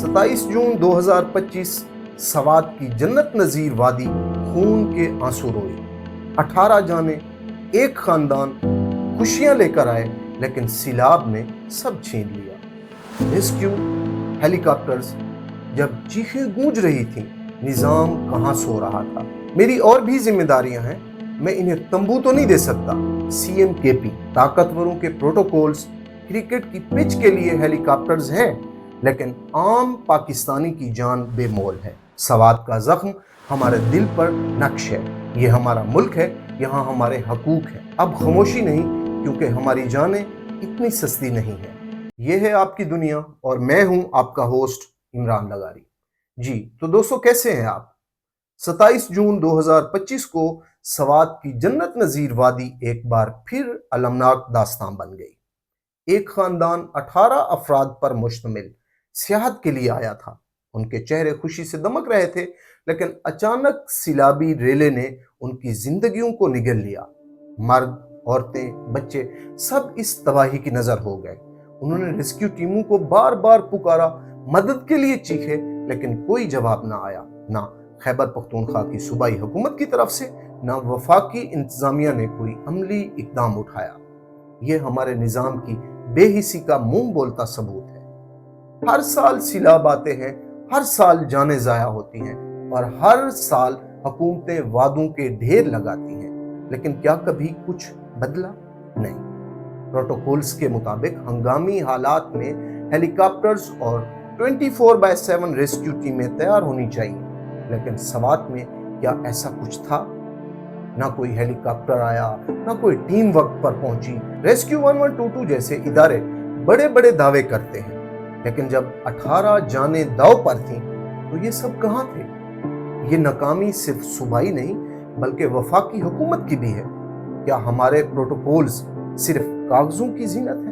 27 जून 2025 सवात की जन्नत नज़ीर वादी खून के आंसू रोए। 18 जाने, एक खानदान खुशियां लेकर आए, लेकिन सिलाब ने सब छीन लिया। रेस्क्यू हेलीकॉप्टर्स जब चीखें गूंज रही थीं, निजाम कहां सो रहा था। मेरी और भी जिम्मेदारियां हैं, मैं इन्हें तंबू तो नहीं दे सकता। सीएम केपी, ताकतवरों के प्रोटोकॉल्स, क्रिकेट की पिच के लिए हेलीकॉप्टर्स हैं, लेकिन आम पाकिस्तानी की जान बेमोल है। सवात का जख्म हमारे दिल पर नक्श है। ये हमारा मुल्क है, यहाँ हमारे हकूक हैं। अब खामोशी नहीं, क्योंकि हमारी जानें इतनी सस्ती नहीं है। ये है आपकी दुनिया और मैं हूं आपका होस्ट इमरान लगारी। जी तो दोस्तों, कैसे हैं आप? 27 जून 2025 को सवात की जन्नत नज़ीर वादी एक बार फिर अलमनाक दास्तान बन गई। एक खानदान 18 अफराद पर मुश्तमिल सियाहत के लिए आया था। उनके चेहरे खुशी से दमक रहे थे, लेकिन अचानक सिलाबी रेले ने उनकी जिंदगियों को निगल लिया। मर्द, औरतें, बच्चे सब इस तबाही की नजर हो गए। उन्होंने रेस्क्यू टीमों को बार बार पुकारा, मदद के लिए चीखे, लेकिन कोई जवाब ना आया। ना खैबर पख्तूनख्वा की सूबाई हुकूमत की तरफ से, ना वफाकी इंतजामिया ने कोई अमली इकदाम उठाया। ये हमारे निजाम की बेहिसी का मुंह बोलता सबूत है। हर साल सिलाब आते हैं, हर साल जानें जाया होती हैं, और हर साल हुकूमतें वादों के ढेर लगाती हैं, लेकिन क्या कभी कुछ बदला? नहीं। प्रोटोकॉल्स के मुताबिक हंगामी हालात में हेलीकॉप्टर्स और 24/7 रेस्क्यू टीमें तैयार होनी चाहिए, लेकिन सवात में क्या ऐसा कुछ था? ना कोई हेलीकॉप्टर आया, ना कोई टीम वक्त पर पहुंची। रेस्क्यू 1122 जैसे इदारे बड़े बड़े दावे करते हैं, लेकिन जब 18 जाने दाव पर थीं, तो ये सब कहां थे? ये नाकामी सिर्फ सूबाई नहीं, बल्कि वफाकी हुकूमत की भी है। क्या हमारे प्रोटोकॉल्स सिर्फ कागजों की जीनत है?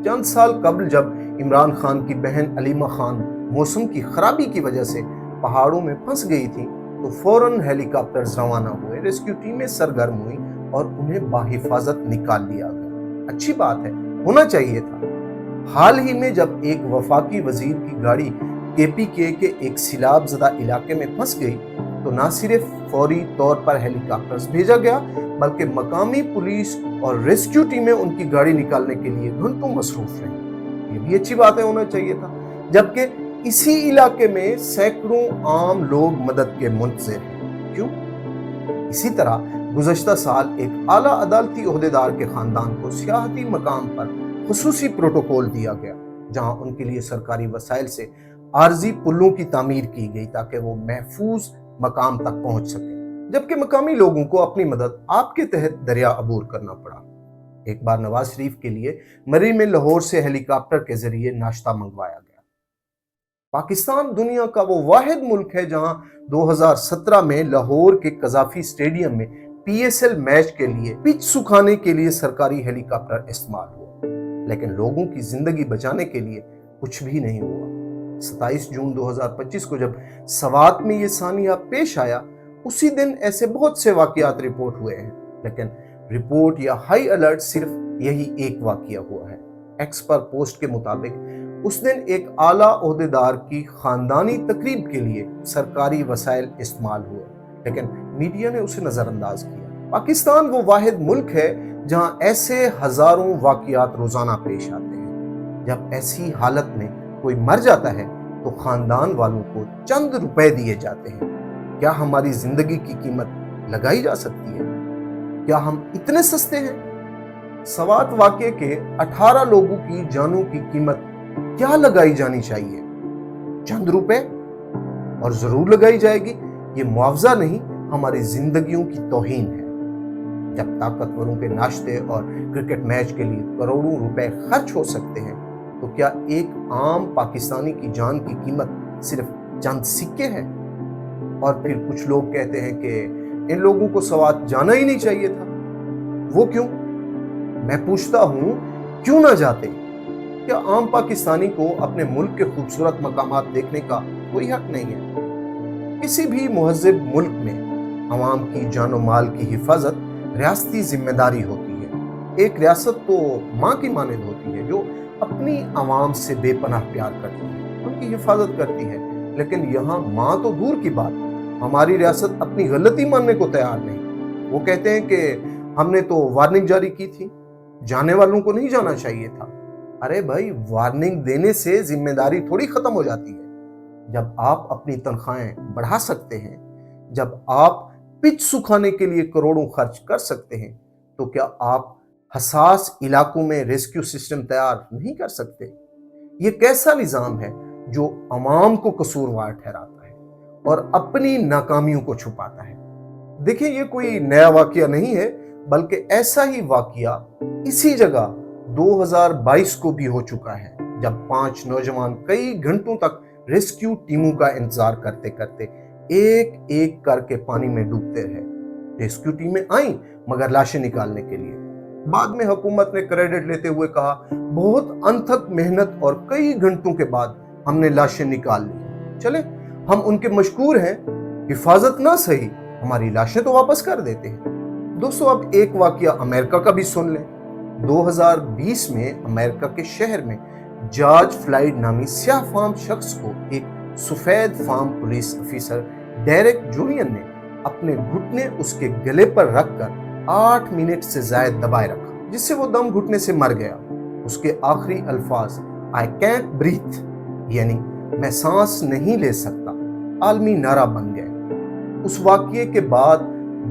चंद साल कबल जब इमरान खान की बहन अलीमा खान मौसम की खराबी की वजह से पहाड़ों में फंस गई थी, तो फौरन हेलीकॉप्टर्स रवाना हुए, रेस्क्यू टीमें सरगर्म हुई और उन्हें बाहिफाजत निकाल लिया गया। अच्छी बात है, होना चाहिए था। हाल ही में जब एक वफाकी वजीर की गाड़ी केपीके के एक सिलाब ज़दा इलाके में फंस गई, तो ना सिर्फ फौरी तौर पर हेलीकॉप्टर्स भेजा गया, बल्कि मकामी पुलिस और रेस्क्यू टीमें उनकी गाड़ी निकालने के लिए घंटों मसरूफ रहीं। ये भी अच्छी बात है, होना चाहिए था। जबकि इसी इलाके में सैकड़ों आम लोग मदद के मुंतज़िर हैं। क्यों? इसी तरह गुज़श्ता साल एक आला अदालती ओहदेदार के खानदान को सियाहती मकाम पर खुसूसी प्रोटोकॉल दिया गया, जहां उनके लिए सरकारी वसाइल से आर्जी पुलों की तामीर की गई ताकि वो महफूज मकाम तक पहुंच सके, जबकि मकामी लोगों को अपनी मदद आपके तहत दरिया अबूर करना पड़ा। एक बार नवाज शरीफ के लिए मरी में लाहौर से हेलीकॉप्टर के जरिए नाश्ता मंगवाया गया। पाकिस्तान दुनिया का वो वाहिद मुल्क है जहां 2017 में लाहौर के कजाफी स्टेडियम में पीएसएल मैच के लिए पिच सुखाने के लिए सरकारी हेलीकॉप्टर इस्तेमाल हुआ, लेकिन लोगों की जिंदगी बचाने के लिए कुछ भी नहीं हुआ। 27 जून 2025 को जब सवात में ये सानिया पेश आया, उसी दिन ऐसे बहुत से वाकयात रिपोर्ट हुए हैं, लेकिन रिपोर्ट या हाई अलर्ट सिर्फ यही एक वाकया हुआ है। एक्स पर पोस्ट के मुताबिक उस दिन एक आला ओहदेदार की खानदानी तकरीब के लिए सरकारी वसाइल इस्तेमाल हुए, लेकिन मीडिया ने उसे नजरअंदाज किया। पाकिस्तान वो वाहिद मुल्क है जहां ऐसे हजारों वाकयात रोजाना पेश आते हैं। जब ऐसी हालत में कोई मर जाता है, तो खानदान वालों को चंद रुपए दिए जाते हैं। क्या हमारी जिंदगी की कीमत लगाई जा सकती है? क्या हम इतने सस्ते हैं? सवात वाकये के 18 लोगों की जानों की कीमत क्या लगाई जानी चाहिए? चंद रुपए? और जरूर लगाई जाएगी। ये मुआवजा नहीं, हमारी जिंदगियों की तौहीन है। जब ताकतवरों के नाश्ते और क्रिकेट मैच के लिए करोड़ों रुपए खर्च हो सकते हैं, तो क्या एक आम पाकिस्तानी की जान की कीमत सिर्फ चंद सिक्के हैं? और फिर कुछ लोग कहते हैं कि इन लोगों को सवात जाना ही नहीं चाहिए था। वो क्यों? मैं पूछता हूं, क्यों ना जाते? क्या आम पाकिस्तानी को अपने मुल्क के खूबसूरत मकामात देखने का कोई हक नहीं है? किसी भी मुहज़्ज़ब मुल्क में अवाम की जान और माल की हिफाजत रियासती जिम्मेदारी होती है। एक रियासत तो माँ की मानद होती है, जो अपनी आवाम से बेपनाह प्यार करती है। ان کی حفاظت کرتی ہے، لیکن یہاں ماں تو دور کی بات، ہماری ریاست اپنی غلطی ماننے کو تیار نہیں۔ وہ کہتے ہیں کہ ہم نے تو وارننگ جاری کی تھی، جانے والوں کو نہیں جانا چاہیے تھا۔ ارے بھائی، وارننگ دینے سے ذمہ داری تھوڑی ختم ہو جاتی ہے۔ جب آپ اپنی تنخواہیں بڑھا سکتے ہیں، جب آپ پچ سکھانے کے لیے کروڑوں خرچ کر سکتے ہیں، تو کیا آپ حساس علاقوں میں ریسکیو سسٹم تیار نہیں کر سکتے؟ یہ کیسا نظام ہے جو عوام کو قصوروار ٹھہراتا ہے اور اپنی ناکامیوں کو چھپاتا ہے؟ دیکھیں، یہ کوئی نیا واقعہ نہیں ہے، بلکہ ایسا ہی واقعہ اسی جگہ 2022 کو بھی ہو چکا ہے، جب 5 نوجوان کئی گھنٹوں تک ریسکیو ٹیموں کا انتظار کرتے کرتے ایک ایک کر کے پانی میں ڈوبتے رہے۔ ریسکیو ٹیمیں آئیں مگر لاشیں نکالنے کے لیے۔ بعد میں حکومت نے کریڈٹ لیتے ہوئے کہا، بہت انتھک محنت اور کئی گھنٹوں کے بعد ہم نے لاشیں نکال لی۔ چلے، ہم ان کے مشکور ہیں، حفاظت نہ صحیح، ہماری لاشیں تو واپس کر دیتے ہیں۔ دوستو، اب ایک واقعہ امریکہ کا بھی سن لیں۔ 2020 میں امریکہ کے شہر میں جارج فلائیڈ نامی سیاہ فام شخص کو ایک سفید فام پولیس افیسر ڈیرک جولین نے اپنے گھٹنے اس کے گلے پر رکھ کر 8 منٹ سے زائد دبائے رکھا، جس سے وہ دم گھٹنے سے مر گیا۔ اس کے آخری الفاظ "I can't breathe" یعنی میں سانس نہیں لے سکتا، عالمی نعرہ بن گئے۔ اس واقعے کے بعد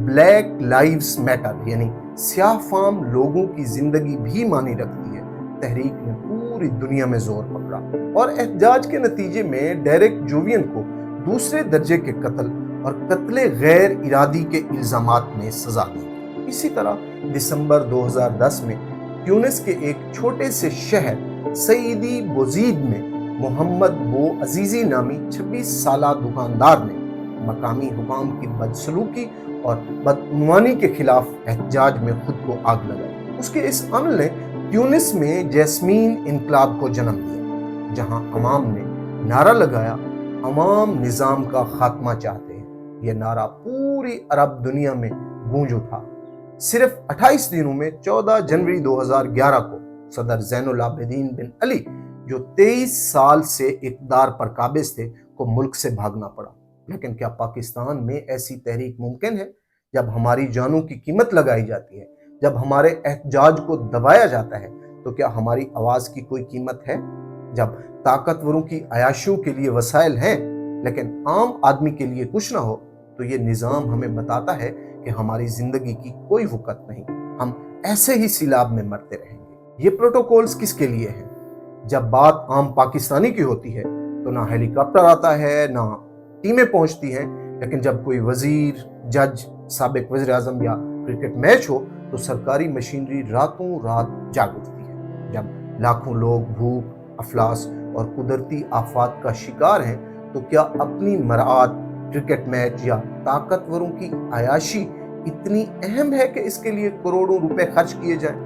بلیک لائیوز میٹر یعنی سیاہ فام لوگوں کی زندگی بھی معنی رکھتی ہے تحریک نے پوری دنیا میں زور پکڑا، اور احتجاج کے نتیجے میں ڈیرک جولین کو دوسرے درجے کے قتل اور قتل غیر ارادی کے الزامات میں سزا دی۔ اسی طرح دسمبر 2010 میں تیونس کے ایک چھوٹے سے شہر سعیدی بوزید میں محمد بو عزیزی نامی 26 سالہ دکاندار نے مقامی حکام کی بدسلوکی اور بدعنوانی کے خلاف احتجاج میں خود کو آگ لگائی۔ اس کے اس عمل نے تیونس میں جیسمین انقلاب کو جنم دیا، جہاں عوام نے نعرہ لگایا، عوام نظام کا خاتمہ چاہتے ہیں۔ یہ نعرہ پوری عرب دنیا میں گونج اٹھا۔ صرف 28 دنوں میں 14 جنوری 2011 کو صدر زین العابدین بن علی، جو 23 سال سے اقتدار پر قابض تھے، کو ملک سے بھاگنا پڑا۔ لیکن کیا پاکستان میں ایسی تحریک ممکن ہے؟ جب ہماری جانوں کی قیمت لگائی جاتی ہے، جب ہمارے احتجاج کو دبایا جاتا ہے، تو کیا ہماری آواز کی کوئی قیمت ہے؟ جب طاقتوروں کی عیاشیوں کے لیے وسائل ہیں لیکن عام آدمی کے لیے کچھ نہ ہو، تو یہ نظام ہمیں بتاتا ہے کہ ہماری زندگی کی کوئی وقت نہیں، ہم ایسے ہی سیلاب میں مرتے رہیں گے۔ یہ پروٹوکولز کس کے لیے ہیں؟ جب بات عام پاکستانی کی ہوتی ہے تو نہ ہیلی کاپٹر آتا ہے، نہ ٹیمیں پہنچتی ہیں، لیکن جب کوئی وزیر، جج، سابق وزیر اعظم یا کرکٹ میچ ہو تو سرکاری مشینری راتوں رات جاگ اٹھتی ہے۔ جب لاکھوں لوگ بھوک، افلاس اور قدرتی آفات کا شکار ہیں، تو کیا اپنی مراعات، کرکٹ میچ یا طاقتوروں کی عیاشی اتنی اہم ہے کہ اس کے لیے کروڑوں روپے خرچ کیے جائیں؟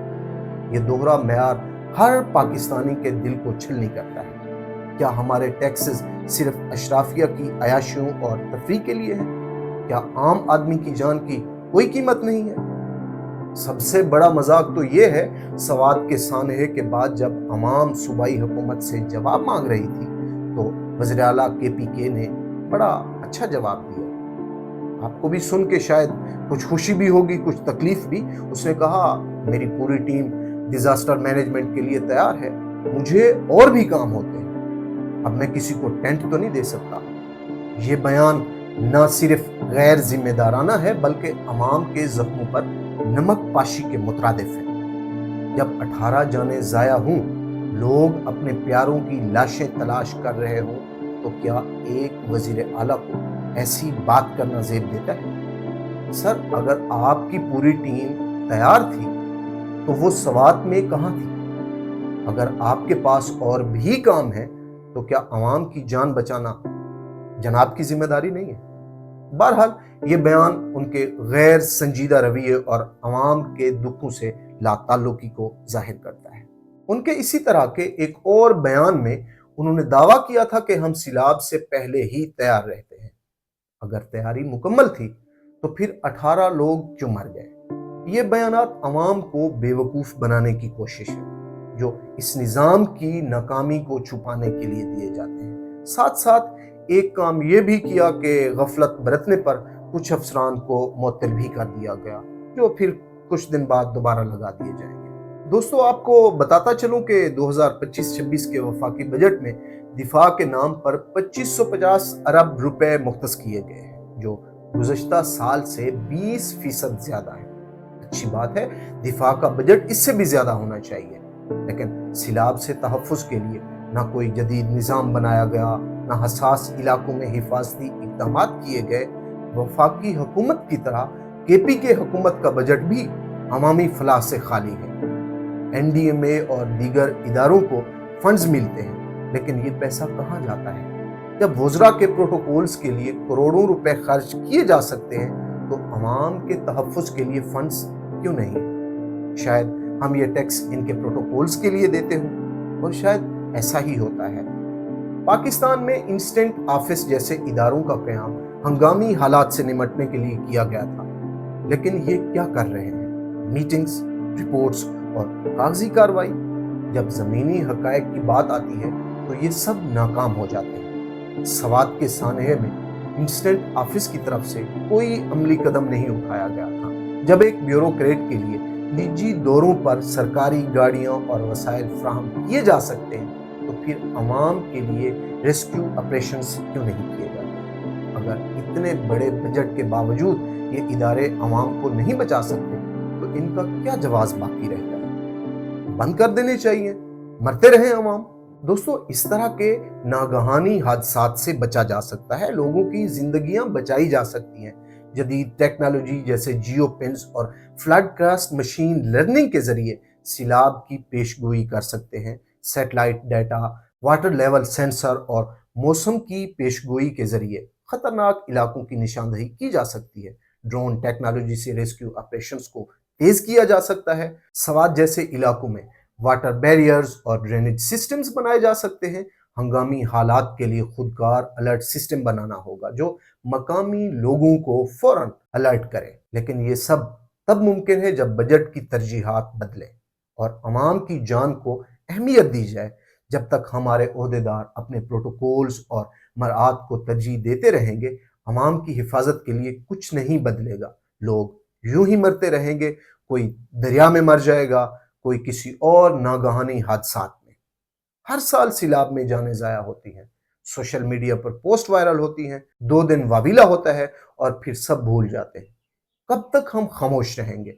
یہ دوہرا معیار ہر پاکستانی کے دل کو چھلنی کرتا ہے۔ کیا ہمارے ٹیکسز صرف اشرافیہ کی عیاشیوں اور تفریح کے لیے ہیں؟ کیا عام آدمی کی جان کی کوئی قیمت نہیں ہے؟ سب سے بڑا مذاق تو یہ ہے، سوات کے سانحے کے بعد جب عوام صوبائی حکومت سے جواب مانگ رہی تھی تو وزیر اعلیٰ KPK نے بڑا اچھا جواب دیا۔ آپ کو بھی سن کے شاید کچھ خوشی بھی ہوگی، کچھ تکلیف بھی۔ اس نے کہا، میری پوری ٹیم ڈیزاسٹر مینجمنٹ کے لیے تیار ہے، مجھے اور بھی کام ہوتے ہیں، اب میں کسی کو ٹینٹ تو نہیں دے سکتا۔ یہ بیان نہ صرف غیر ذمہ دارانہ ہے بلکہ عوام کے زخموں پر نمک پاشی کے مترادف ہے۔ جب 18 جانیں ضائع ہوں، لوگ اپنے پیاروں کی لاشیں تلاش کر رہے ہوں، تو کیا ایک وزیر اعلیٰ کو ایسی بات کرنا زیب دیتا ہے؟ سر، اگر آپ کی پوری ٹیم تیار تھی تو وہ سوات میں کہاں تھی؟ اگر آپ کے پاس اور بھی کام ہے تو کیا عوام کی جان بچانا جناب کی ذمہ داری نہیں ہے؟ بہرحال یہ بیان ان کے غیر سنجیدہ رویے اور عوام کے دکھوں سے لا تعلقی کو ظاہر کرتا ہے۔ ان کے اسی طرح کے ایک اور بیان میں انہوں نے دعویٰ کیا تھا کہ ہم سیلاب سے پہلے ہی تیار رہتے ہیں۔ اگر تیاری مکمل تھی تو پھر 18 لوگ کیوں مر گئے؟ یہ بیانات عوام کو بے وقوف بنانے کی کوشش ہے، جو اس نظام کی ناکامی کو چھپانے کے لیے دیے جاتے ہیں۔ साथ साथ एक काम ये भी किया कि गफलत बरतने पर कुछ अफसरान को मुअत्तल भी कर दिया गया, जो फिर कुछ दिन बाद दोबारा लगा दिए जाएंगे। दोस्तों, आपको बताता चलूं कि 2025-26 के वफाकी बजट में दिफा के नाम पर 2550 अरब रुपए मुख्तस किए गए हैं, जो गुज़श्ता साल से 20% ज्यादा है। अच्छी बात है, दिफा का बजट इससे भी ज्यादा होना चाहिए, लेकिन सिलाब से तहफ़्फ़ुज़ के लिए ना कोई जदीद निज़ाम बनाया गया, ना हसास इलाकों में हिफाजती इक़दाम किए गए। वफाकी हुकूमत की तरह KPK हुकूमत का बजट भी अवामी फलाह से खाली है। NDMA और दीगर इदारों को फंड्स मिलते हैं, लेकिन ये पैसा कहाँ जाता है? जब वज़रा के प्रोटोकॉल्स के लिए करोड़ों रुपए खर्च किए जा सकते हैं, तो अवाम के तहफ़्फ़ुज़ के लिए फंड्स क्यों नहीं? शायद हम ये टैक्स इनके प्रोटोकॉल्स के लिए देते हों, और शायद ऐसा ही होता है। पाकिस्तान में इंस्टेंट ऑफिस जैसे इदारों का क़याम हंगामी हालात से निमटने के लिए किया गया था, लेकिन ये क्या कर रहे हैं? मीटिंग्स, रिपोर्ट्स और कागजी कार्रवाई। जब ज़मीनी हक़ाइक़ की बात आती है तो ये सब नाकाम हो जाते हैं। सवात के सानहे में इंस्टेंट ऑफिस की तरफ से कोई अमली कदम नहीं उठाया गया था। जब एक ब्यूरोक्रेट के लिए निजी दौरों पर सरकारी गाड़ियां और वसाइल फ्राहम किए जा सकते हैं, तो फिर अवाम के लिए रेस्क्यू ऑपरेशंस क्यों नहीं किए जाते? अगर इतने बड़े बजट के बावजूद ये इदारे अवाम को नहीं बचा सकते, तो इनका क्या जवाब बाकी रहता है? बंद कर देने चाहिए, मरते रहे अवाम। दोस्तों, इस तरह के नागहानी हादसात से बचा जा सकता है, लोगों की जिंदगियां बचाई जा सकती हैं। जदीद टेक्नोलॉजी जैसे जियो पिन्स और फ्लडकास्ट मशीन लर्निंग के जरिए सिलाब की पेशगोई कर सकते हैं। Satellite data, water level sensor और मौसम की पेशगोई के जरिए खतरनाक इलाकों की निशानदही की जा सकती है। ड्रोन टेक्नोलॉजी से रेस्क्यू ऑपरेशंस को तेज किया जा सकता है। सवात जैसे इलाकों में वाटर बैरियर्स और ड्रेनेज सिस्टम्स बनाए जा सकते हैं। हंगामी हालात के लिए खुदकार अलर्ट सिस्टम बनाना होगा, जो मकामी लोगों को फौरन अलर्ट करे। लेकिन ये सब तब मुमकिन है जब बजट की तरजीहात बदले और अवाम की जान को अहमियत दी जाए। जब तक हमारे ओहदेदार अपने प्रोटोकॉल्स और मराआत को तरजीह देते रहेंगे, अवाम की हिफाजत के लिए कुछ नहीं बदलेगा। लोग यूं ही मरते रहेंगे, कोई दरिया में मर जाएगा, कोई किसी और नागहानी हादसात में। हर साल सिलाब में जानें ज़ाया होती हैं, सोशल मीडिया पर पोस्ट वायरल होती हैं, 2 दिन वाविला होता है और फिर सब भूल जाते हैं। कब तक हम खामोश रहेंगे?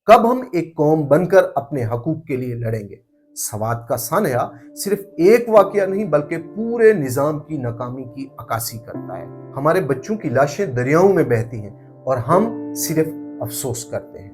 कब हम एक कौम बनकर अपने हकूक के लिए लड़ेंगे? सवात का सानया सिर्फ एक वाकया नहीं, बल्कि पूरे निजाम की नाकामी की अक्कासी करता है। हमारे बच्चों की लाशें दरियाओं में बहती हैं और हम सिर्फ अफसोस करते हैं,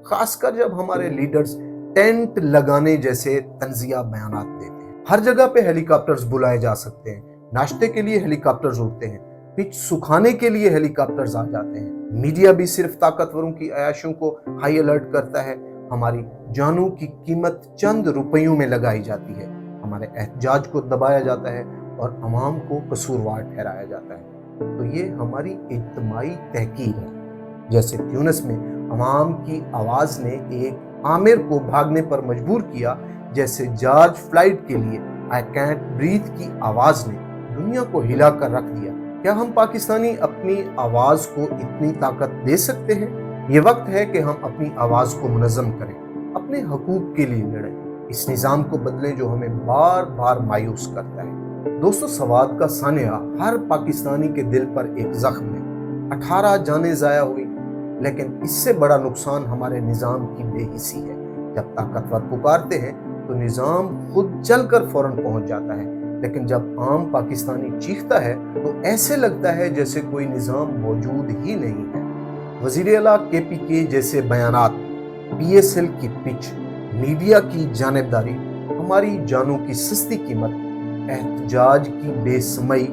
खासकर जब हमारे लीडर्स टेंट लगाने जैसे तंजिया बयानात देते हैं। हर जगह पे हेलीकॉप्टर्स बुलाए जा सकते हैं, नाश्ते के लिए हेलीकॉप्टर्स उड़ते हैं, पिच सुखाने के लिए हेलीकॉप्टर्स आ जाते हैं। मीडिया भी सिर्फ ताकतवरों की अयाशों को हाई अलर्ट करता है। हमारी जानों की कीमत चंद रुपयों में लगाई जाती है, हमारे एहतजाज को दबाया जाता है और अवाम को कसूरवार ठहराया जाता है। तो ये हमारी इज्तिमाई तहकीर है। जैसे ट्यूनिस में अवाम की आवाज़ ने एक आमिर को भागने पर मजबूर किया, जैसे जॉर्ज फ्लाइड के लिए आई कैंट ब्रीथ की आवाज़ ने दुनिया को हिला कर रख दिया। क्या हम पाकिस्तानी अपनी आवाज़ को इतनी ताकत दे सकते हैं? ये वक्त है कि हम अपनी आवाज़ को मुनज़्ज़म करें, अपने हकूक़ के लिए लड़ें, इस निज़ाम को बदलें जो हमें बार बार मायूस करता है। दोस्तों, सवात का सानिया हर पाकिस्तानी के दिल पर एक ज़ख्म है। 18 जानें ज़ाया हुई, लेकिन इससे बड़ा नुकसान हमारे निज़ाम की बेहिसी है। जब ताकतवर पुकारते हैं तो निज़ाम खुद चलकर फौरन पहुंच जाता है, लेकिन जब आम पाकिस्तानी चीखता है तो ऐसे लगता है जैसे कोई निज़ाम मौजूद ही नहीं है। वज़ीर आला KPK जैसे बयानात, PSL की पिच, मीडिया की जानिबदारी, हमारी जानों की सस्ती कीमत, एहतजाज की बेसमई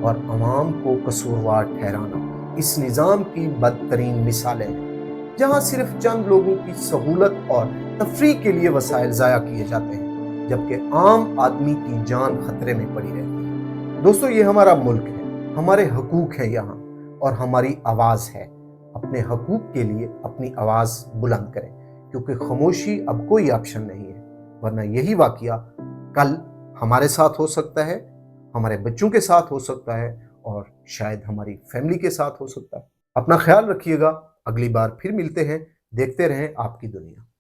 और अवाम को कसूरवार ठहराना इस निज़ाम की बदतरीन मिसालें हैं, जहाँ सिर्फ चंद लोगों की सहूलत और तफरीह के लिए वसाइल ज़ाया किए जाते हैं, जबकि आम आदमी की जान खतरे में पड़ी रहती है। दोस्तों, ये हमारा मुल्क है, हमारे हकूक़ हैं यहाँ और हमारी आवाज़ है। अपने हकूक़ के लिए अपनी आवाज़ बुलंद करें, क्योंकि खामोशी अब कोई ऑप्शन नहीं है, वरना यही वाक़या कल हमारे साथ हो सकता है, हमारे बच्चों के साथ हो सकता है और शायद हमारी फैमिली के साथ हो सकता है। अपना ख्याल रखिएगा, अगली बार फिर मिलते हैं। देखते रहें आपकी दुनिया।